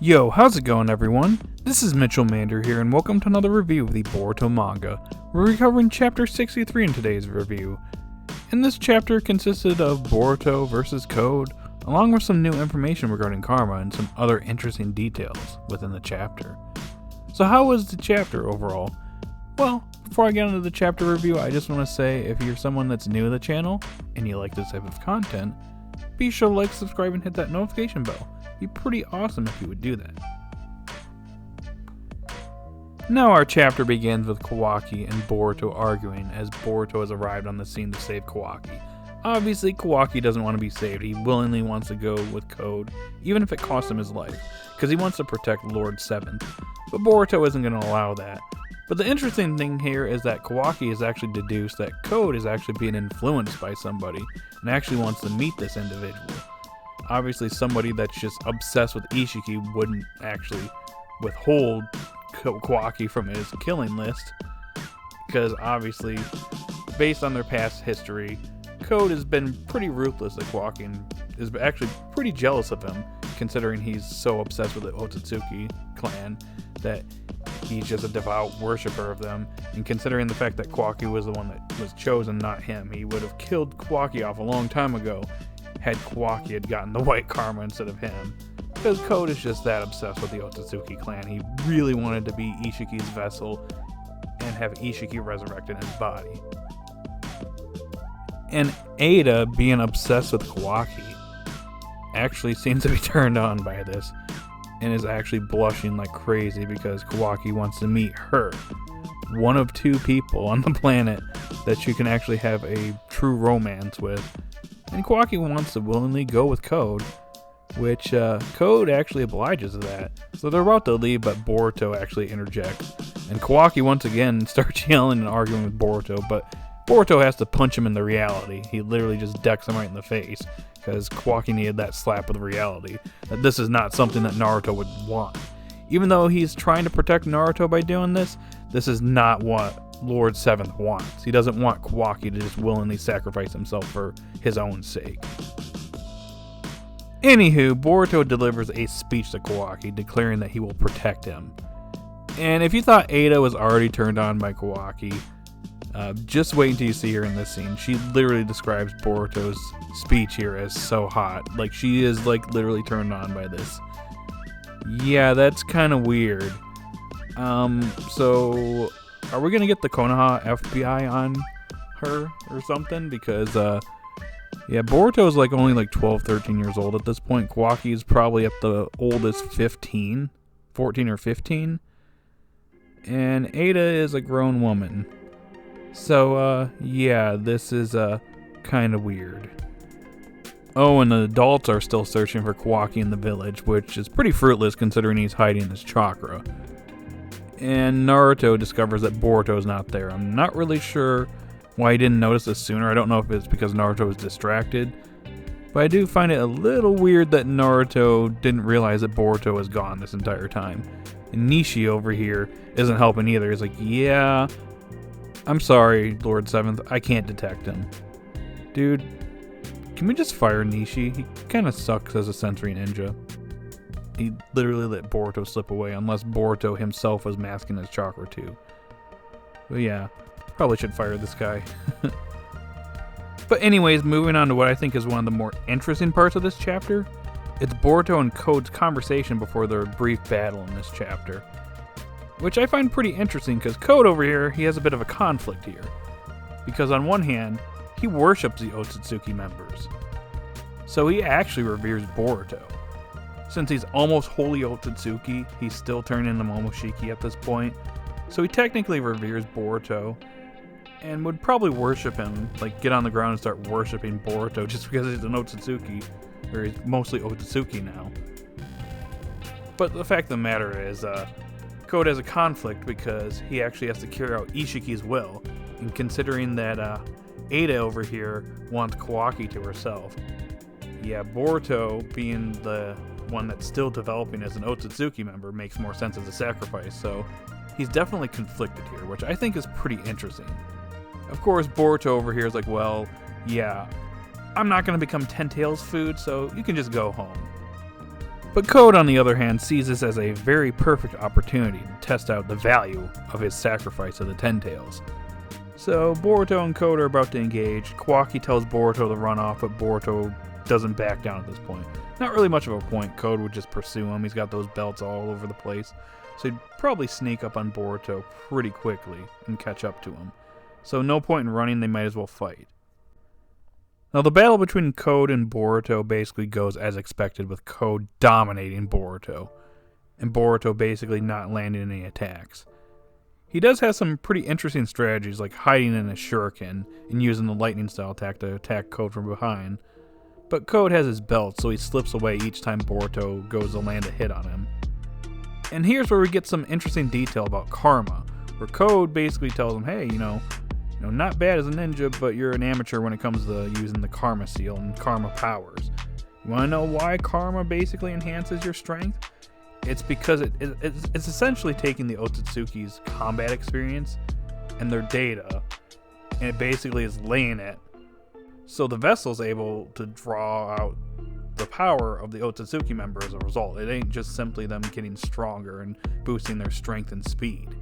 Yo, how's it going everyone? This is Mitchell Mander here and welcome to another review of the Boruto manga. We're covering chapter 63 in today's review. And this chapter consisted of Boruto versus Code, along with some new information regarding Karma and some other interesting details within the chapter. So how was the chapter overall? Well, before I get into the chapter review, I just want to say if you're someone that's new to the channel and you like this type of content, be sure to like, subscribe, and hit that notification bell. Be pretty awesome if you would do that. Now our chapter begins with Kawaki and Boruto arguing as Boruto has arrived on the scene to save Kawaki. Obviously, Kawaki doesn't want to be saved. He willingly wants to go with Code, even if it costs him his life, because he wants to protect Lord 7th. But Boruto isn't going to allow that. But the interesting thing here is that Kawaki has actually deduced that Code is actually being influenced by somebody and actually wants to meet this individual. Obviously, somebody that's just obsessed with Ishiki wouldn't actually withhold Kawaki from his killing list, because obviously, based on their past history, Code has been pretty ruthless to Kawaki and is actually pretty jealous of him, considering he's so obsessed with the Otsutsuki clan that he's just a devout worshiper of them, and considering the fact that Kawaki was the one that was chosen, not him, he would have killed Kawaki off a long time ago had Kawaki had gotten the white karma instead of him. Because Code is just that obsessed with the Otsutsuki clan. He really wanted to be Ishiki's vessel and have Ishiki resurrected in his body. And Ada, being obsessed with Kawaki, actually seems to be turned on by this and is actually blushing like crazy because Kawaki wants to meet her. One of two people on the planet that she can actually have a true romance with. And Kawaki wants to willingly go with Code, which Code actually obliges to that. So they're about to leave, but Boruto actually interjects. And Kawaki once again starts yelling and arguing with Boruto, but Boruto has to punch him in the reality. He literally just decks him right in the face, because Kawaki needed that slap of reality. That this is not something that Naruto would want. Even though he's trying to protect Naruto by doing this, this is not what Lord 7th wants. He doesn't want Kawaki to just willingly sacrifice himself for his own sake. Anywho, Boruto delivers a speech to Kawaki, declaring that he will protect him. And if you thought Ada was already turned on by Kawaki, just wait until you see her in this scene. She literally describes Boruto's speech here as so hot. Like, she is like literally turned on by this. Yeah, that's kind of weird. So are we gonna get the Konoha FBI on her or something? Because yeah, Boruto is like only like 12, 13 years old at this point. Kawaki is probably at the oldest 14 or 15. And Ada is a grown woman. So, yeah, this is kind of weird. Oh, and the adults are still searching for Kawaki in the village, which is pretty fruitless considering he's hiding his chakra. And Naruto discovers that Boruto is not there. I'm not really sure why he didn't notice this sooner. I don't know if it's because Naruto was distracted, but I do find it a little weird that Naruto didn't realize that Boruto was gone this entire time. And Nishi over here isn't helping either. He's like, yeah, I'm sorry, Lord 7th, I can't detect him. Dude, can we just fire Nishi? He kind of sucks as a sensory ninja. He literally let Boruto slip away, unless Boruto himself was masking his chakra too. But yeah, probably should fire this guy. But anyways, moving on to what I think is one of the more interesting parts of this chapter. It's Boruto and Code's conversation before their brief battle in this chapter. Which I find pretty interesting, because Code over here, he has a bit of a conflict here. Because on one hand, he worships the Otsutsuki members. So he actually reveres Boruto. Since he's almost wholly Otsutsuki, he's still turned into Momoshiki at this point. So he technically reveres Boruto, and would probably worship him, like get on the ground and start worshiping Boruto just because he's an Otsutsuki, or he's mostly Otsutsuki now. But the fact of the matter is, Code has a conflict because he actually has to carry out Ishiki's will, and considering that Ada over here wants Kawaki to herself. Yeah, Boruto, being the one that's still developing as an Otsutsuki member, makes more sense as a sacrifice, so he's definitely conflicted here, which I think is pretty interesting. Of course, Boruto over here is like, well, yeah, I'm not going to become Ten Tails food, so you can just go home. But Code, on the other hand, sees this as a very perfect opportunity to test out the value of his sacrifice of the Ten Tails. So Boruto and Code are about to engage. Kawaki tells Boruto to run off, but Boruto doesn't back down at this point. Not really much of a point. Code would just pursue him. He's got those belts all over the place. So he'd probably sneak up on Boruto pretty quickly and catch up to him. So no point in running, they might as well fight. Now the battle between Code and Boruto basically goes as expected, with Code dominating Boruto, and Boruto basically not landing any attacks. He does have some pretty interesting strategies, like hiding in a shuriken and using the lightning style attack to attack Code from behind. But Code has his belt, so he slips away each time Boruto goes to land a hit on him. And here's where we get some interesting detail about Karma, where Code basically tells him, hey, not bad as a ninja, but you're an amateur when it comes to using the Karma Seal and Karma powers. You want to know why Karma basically enhances your strength? It's because it's essentially taking the Otsutsuki's combat experience and their data, and it basically is laying it so the vessel's able to draw out the power of the Otsutsuki member as a result. It ain't just simply them getting stronger and boosting their strength and speed.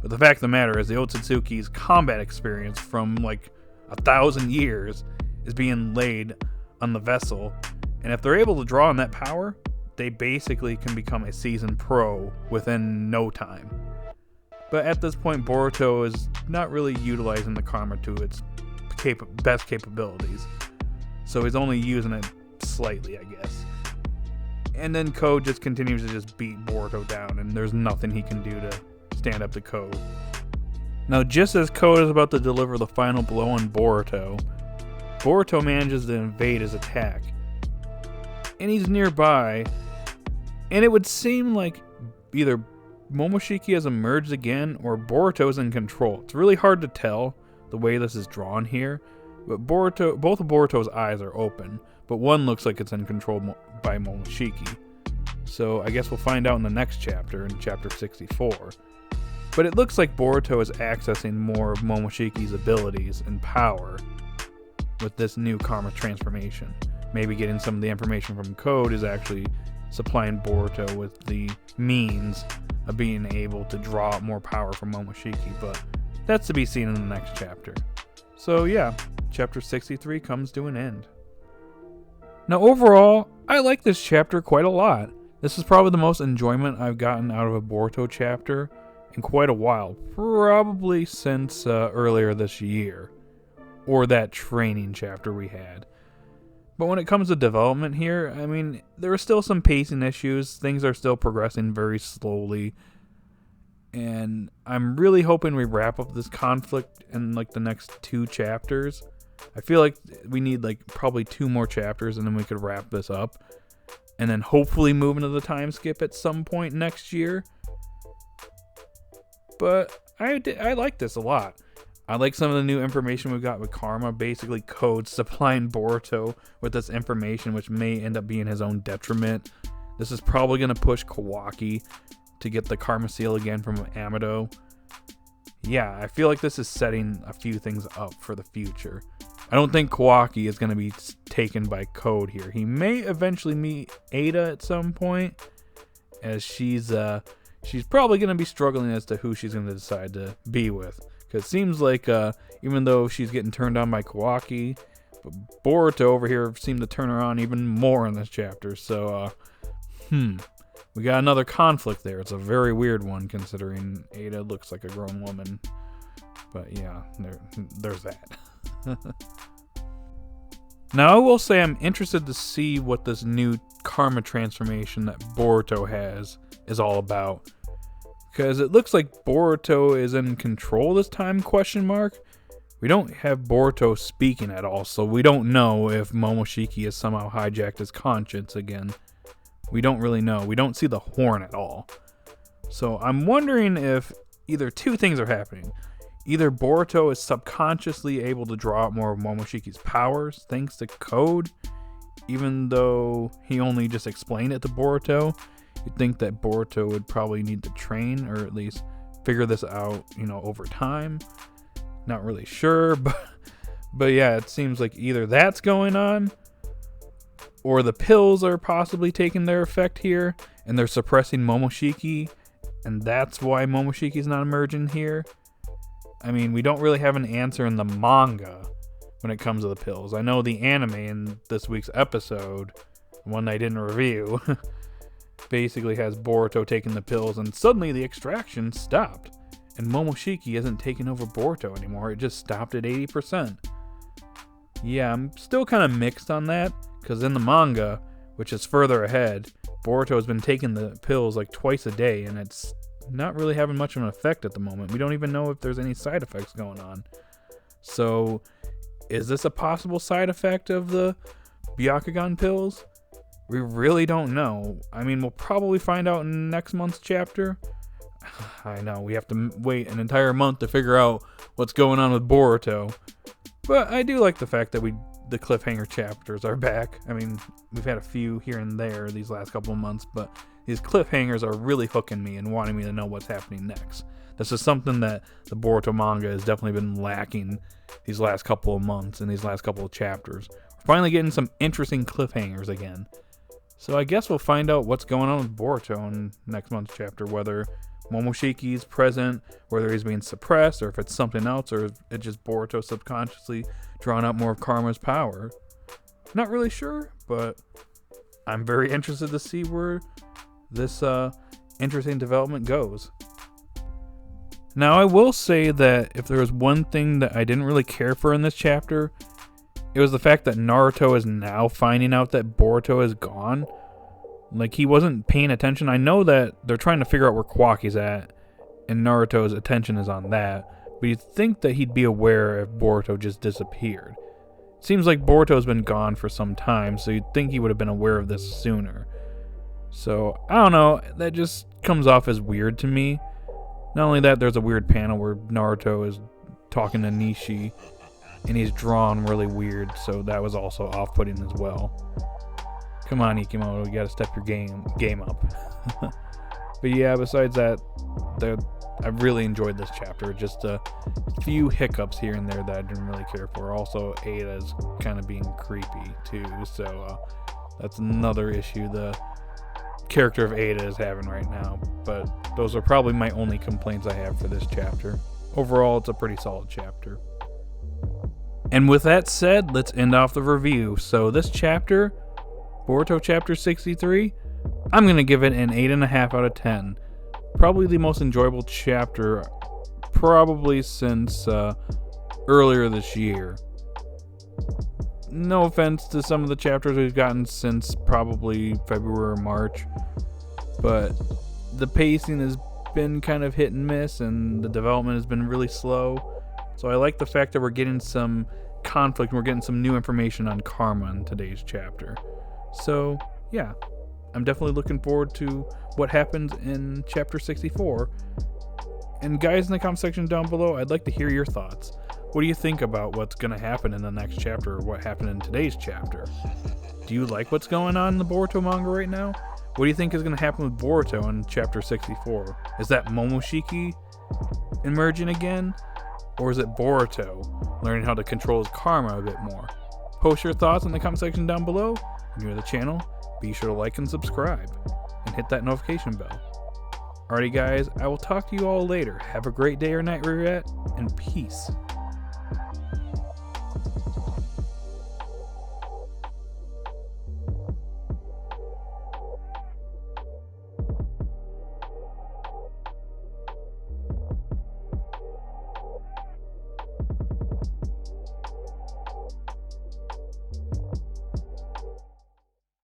But the fact of the matter is the Otsutsuki's combat experience from like 1,000 years is being laid on the vessel, and if they're able to draw on that power, they basically can become a seasoned pro within no time. But at this point, Boruto is not really utilizing the Karma to its best capabilities, so he's only using it slightly, I guess. And then Code just continues to just beat Boruto down, and there's nothing he can do to stand up to Code. Now, just as Code is about to deliver the final blow on Boruto, Boruto manages to evade his attack. And he's nearby, and it would seem like either Momoshiki has emerged again or Boruto's in control. It's really hard to tell the way this is drawn here, but both of Boruto's eyes are open, but one looks like it's in control by Momoshiki. So I guess we'll find out in the next chapter, in chapter 64. But it looks like Boruto is accessing more of Momoshiki's abilities and power with this new Karma transformation. Maybe getting some of the information from Code is actually supplying Boruto with the means of being able to draw out more power from Momoshiki, but that's to be seen in the next chapter. So yeah, chapter 63 comes to an end. Now overall, I like this chapter quite a lot. This is probably the most enjoyment I've gotten out of a Boruto chapter in quite a while, probably since earlier this year, or that training chapter we had. But when it comes to development here, I mean, there are still some pacing issues. Things are still progressing very slowly. And I'm really hoping we wrap up this conflict in like the next 2 chapters. I feel like we need like probably 2 more chapters and then we could wrap this up. And then hopefully move into the time skip at some point next year. But I like this a lot. I like some of the new information we've got with Karma. Basically, Code supplying Boruto with this information, which may end up being his own detriment. This is probably going to push Kawaki to get the Karma Seal again from Amado. Yeah, I feel like this is setting a few things up for the future. I don't think Kawaki is going to be taken by Code here. He may eventually meet Ada at some point, as she's probably going to be struggling as to who she's going to decide to be with. Because it seems like, even though she's getting turned on by Kawaki, but Boruto over here seemed to turn her on even more in this chapter. So, we got another conflict there. It's a very weird one, considering Ada looks like a grown woman. But yeah, there's that. Now, I will say I'm interested to see what this new Karma transformation that Boruto has is all about. Because it looks like Boruto is in control this time, ? We don't have Boruto speaking at all, so we don't know if Momoshiki has somehow hijacked his conscience again. We don't really know. We don't see the horn at all. So I'm wondering if either 2 things are happening. Either Boruto is subconsciously able to draw out more of Momoshiki's powers thanks to Code, even though he only just explained it to Boruto. You'd think that Boruto would probably need to train, or at least figure this out, over time. Not really sure, but yeah, it seems like either that's going on, Or the pills are possibly taking their effect here, and they're suppressing Momoshiki, and that's why Momoshiki's not emerging here. I mean, we don't really have an answer in the manga when it comes to the pills. I know the anime in this week's episode, one I didn't review, basically has Boruto taking the pills, and suddenly the extraction stopped. And Momoshiki isn't taking over Boruto anymore, it just stopped at 80%. Yeah, I'm still kind of mixed on that, because in the manga, which is further ahead, Boruto has been taking the pills like twice a day, and it's not really having much of an effect at the moment. We don't even know if there's any side effects going on. So, is this a possible side effect of the Byakugan pills? We really don't know. I mean, we'll probably find out in next month's chapter. I know, we have to wait an entire month to figure out what's going on with Boruto. But I do like the fact that the cliffhanger chapters are back. I mean, we've had a few here and there these last couple of months, but these cliffhangers are really hooking me and wanting me to know what's happening next. This is something that the Boruto manga has definitely been lacking these last couple of months and these last couple of chapters. We're finally getting some interesting cliffhangers again. So I guess we'll find out what's going on with Boruto in next month's chapter, whether Momoshiki's present, whether he's being suppressed, or if it's something else, or if it's just Boruto subconsciously drawing out more of Karma's power. Not really sure, but I'm very interested to see where this interesting development goes. Now, I will say that if there was one thing that I didn't really care for in this chapter, it was the fact that Naruto is now finding out that Boruto is gone. Like, he wasn't paying attention. I know that they're trying to figure out where Kwaki's at, and Naruto's attention is on that, but you'd think that he'd be aware if Boruto just disappeared. Seems like Boruto's been gone for some time, so you'd think he would have been aware of this sooner. So, I don't know, that just comes off as weird to me. Not only that, there's a weird panel where Naruto is talking to Nishi, and he's drawn really weird, so that was also off-putting as well. Come on, Ikimoto, you gotta step your game up. But yeah, besides that, I really enjoyed this chapter. Just a few hiccups here and there that I didn't really care for. Also, Ada's kind of being creepy too, so that's another issue the character of Ada is having right now. But those are probably my only complaints I have for this chapter. Overall, it's a pretty solid chapter. And with that said, let's end off the review. So this chapter, Boruto Chapter 63, I'm going to give it an 8.5 out of 10. Probably the most enjoyable chapter, probably since earlier this year. No offense to some of the chapters we've gotten since probably February or March, but the pacing has been kind of hit and miss, and the development has been really slow. So I like the fact that we're getting some conflict, and we're getting some new information on Karma in today's chapter. So, yeah, I'm definitely looking forward to what happens in Chapter 64. And guys in the comment section down below, I'd like to hear your thoughts. What do you think about what's going to happen in the next chapter, or what happened in today's chapter? Do you like what's going on in the Boruto manga right now? What do you think is going to happen with Boruto in Chapter 64? Is that Momoshiki emerging again? Or is it Boruto learning how to control his karma a bit more? Post your thoughts in the comment section down below. If you're new to the channel, be sure to like and subscribe, and hit that notification bell. Alrighty guys, I will talk to you all later. Have a great day or night where you're at, and peace.